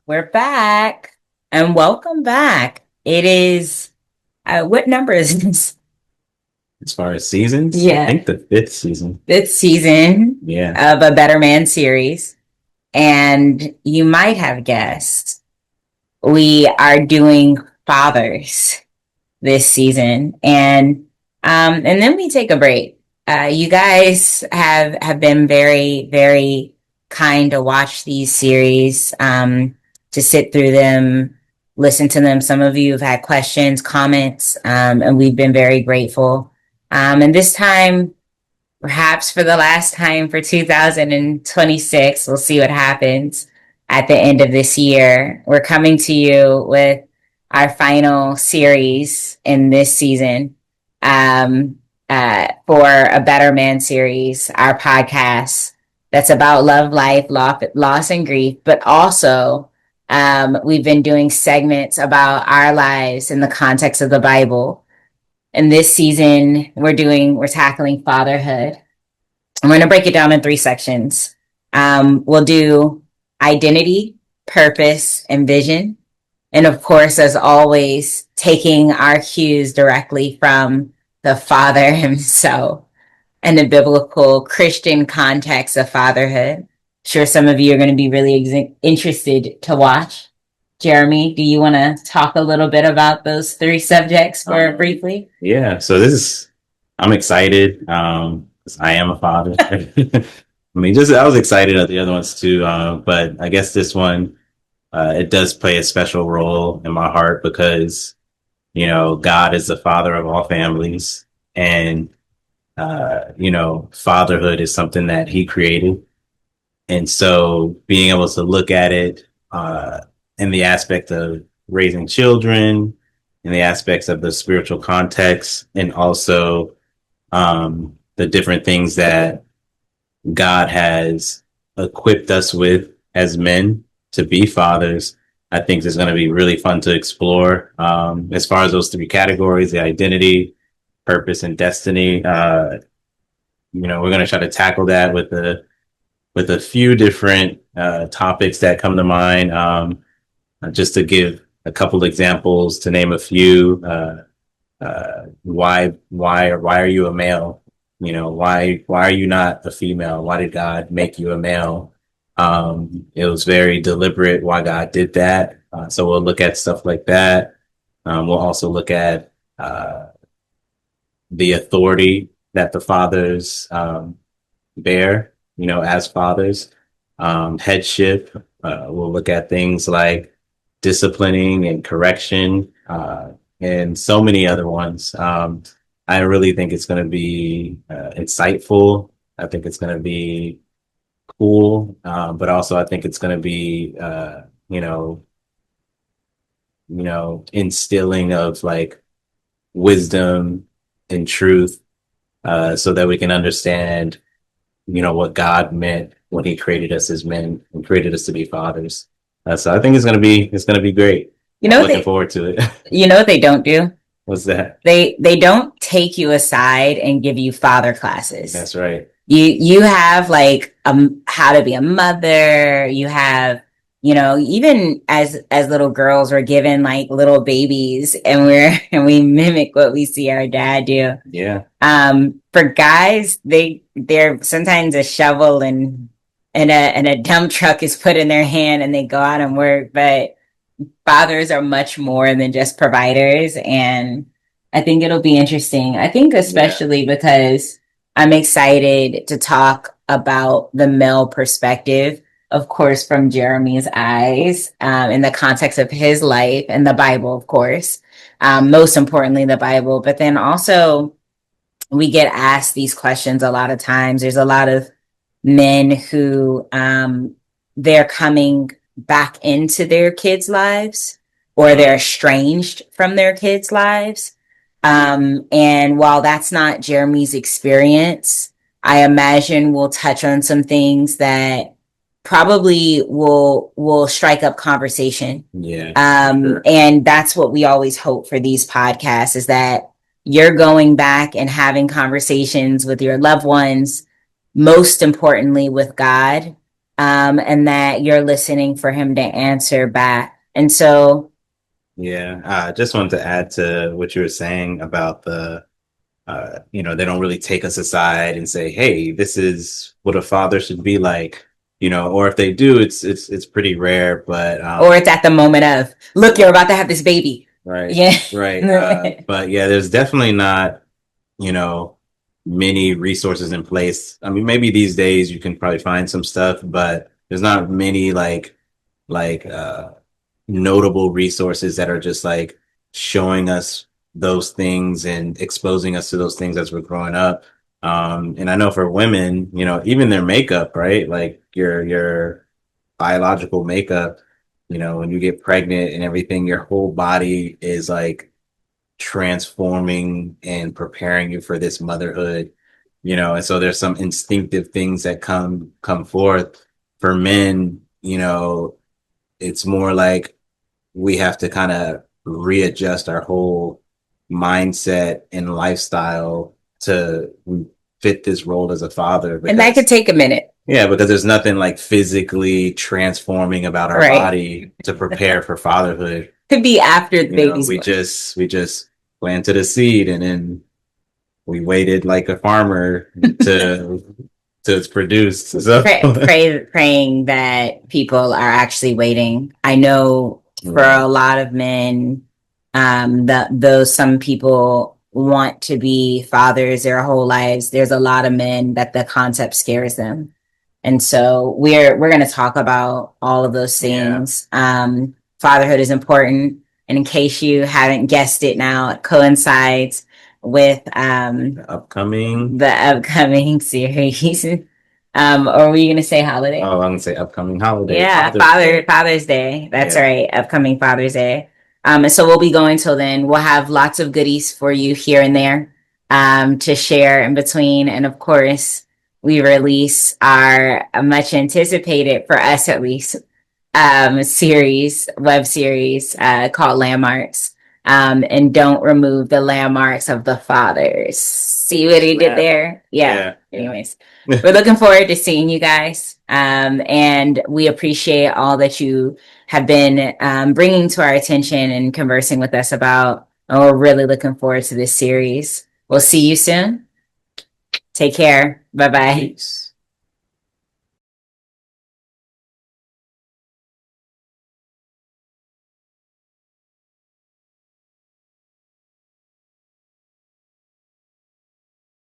We're back and welcome back. It is, what number is this? As far as seasons, I Yeah, think the fifth season. fifth season Yeah. of a Better Man series. And you might have guessed, we are doing fathers this season. And then we take a break. You guys have been very, very kind to watch these series, to sit through them, listen to them. Some of you have had questions, comments, and we've been very grateful. And this time, perhaps for the last time for 2026, we'll see what happens at the end of this year. We're coming to you with our final series in this season, for a Better Man series, our podcast that's about love, life, loss, and grief, but also we've been doing segments about our lives in the context of the Bible. And this season, we're tackling fatherhood. I'm going to break it down in three sections. We'll do identity, purpose, and vision. And of course, as always, taking our cues directly from the Father himself and the biblical Christian context of fatherhood. Sure, some of you are going to be really interested to watch. Jeremy, do you want to talk a little bit about those three subjects for briefly? Yeah. So I'm excited. 'Cause I am a father. I mean, I was excited at the other ones too. But I guess this one, it does play a special role in my heart because, God is the father of all families. And, fatherhood is something that he created. And so being able to look at it in the aspect of raising children, in the aspects of the spiritual context, and also the different things that God has equipped us with as men to be fathers, I think is going to be really fun to explore. As far as those three categories, the identity, purpose, and destiny, we're going to try to tackle that with a few different topics that come to mind. Just to give a couple examples, to name a few, why are you a male? Why are you not a female? Why did God make you a male? It was very deliberate why God did that. So we'll look at stuff like that. We'll also look at the authority that the fathers bear, as fathers, headship. We'll look at things like disciplining and correction, and so many other ones. I really think it's going to be insightful. I think it's going to be cool, but also I think it's going to be, instilling of like wisdom and truth, so that we can understand, what God meant when He created us as men and created us to be fathers. So I think it's gonna be great. I'm looking forward to it. You know what they don't do? What's that? They don't take you aside and give you father classes. That's right. You have like how to be a mother. You have, even as little girls, we're given like little babies, and and we mimic what we see our dad do. Yeah. For guys, they're sometimes a shovel and a dump truck is put in their hand and they go out and work. But fathers are much more than just providers. And I think it'll be interesting. I think especially because I'm excited to talk about the male perspective, of course, from Jeremy's eyes, in the context of his life and the Bible, of course, most importantly, the Bible. But then also we get asked these questions a lot of times. There's a lot of men who, they're coming back into their kids' lives, or they're estranged from their kids' lives. And while that's not Jeremy's experience, I imagine we'll touch on some things that probably will strike up conversation. Yeah. Sure. And that's what we always hope for these podcasts, is that you're going back and having conversations with your loved ones, most importantly with God, and that you're listening for him to answer back. And so, Yeah, I just wanted to add to what you were saying about they don't really take us aside and say, "Hey, this is what a father should be like," or if they do, it's pretty rare. But or it's at the moment of, look, you're about to have this baby. right, Yeah. right. But yeah, there's definitely not, you know, many resources in place. I mean, maybe these days you can probably find some stuff, but there's not many like notable resources that are just like showing us those things and exposing us to those things as we're growing up. And I know for women, even their makeup, right? Like your biological makeup, when you get pregnant and everything, your whole body is like transforming and preparing you for this motherhood, and so there's some instinctive things that come forth. For men, it's more like we have to kind of readjust our whole mindset and lifestyle to fit this role as a father, And that could because take a minute. yeah, because there's nothing like physically transforming about our Right. body to prepare for fatherhood. Could be after the baby's We born. just planted a seed, and then we waited like a farmer to it's produced. So Praying that people are actually waiting. I know for a lot of men, though some people want to be fathers their whole lives, there's a lot of men that the concept scares them. And so we're going to talk about all of those things. Fatherhood is important. And in case you haven't guessed it now, it coincides with upcoming the upcoming series. Or were you going to say holiday? Oh, I'm gonna say upcoming holiday. Yeah, Father's Day. That's right. Upcoming Father's Day. And so we'll be going till then. We'll have lots of goodies for you here and there to share in between. And of course, we release our much anticipated, for us at least, web series called Landmarks. And don't remove the landmarks of the fathers. See what he did there? Yeah. Anyways, we're looking forward to seeing you guys. And we appreciate all that you have been bringing to our attention and conversing with us about. And we're really looking forward to this series. We'll see you soon. Take care. Bye bye.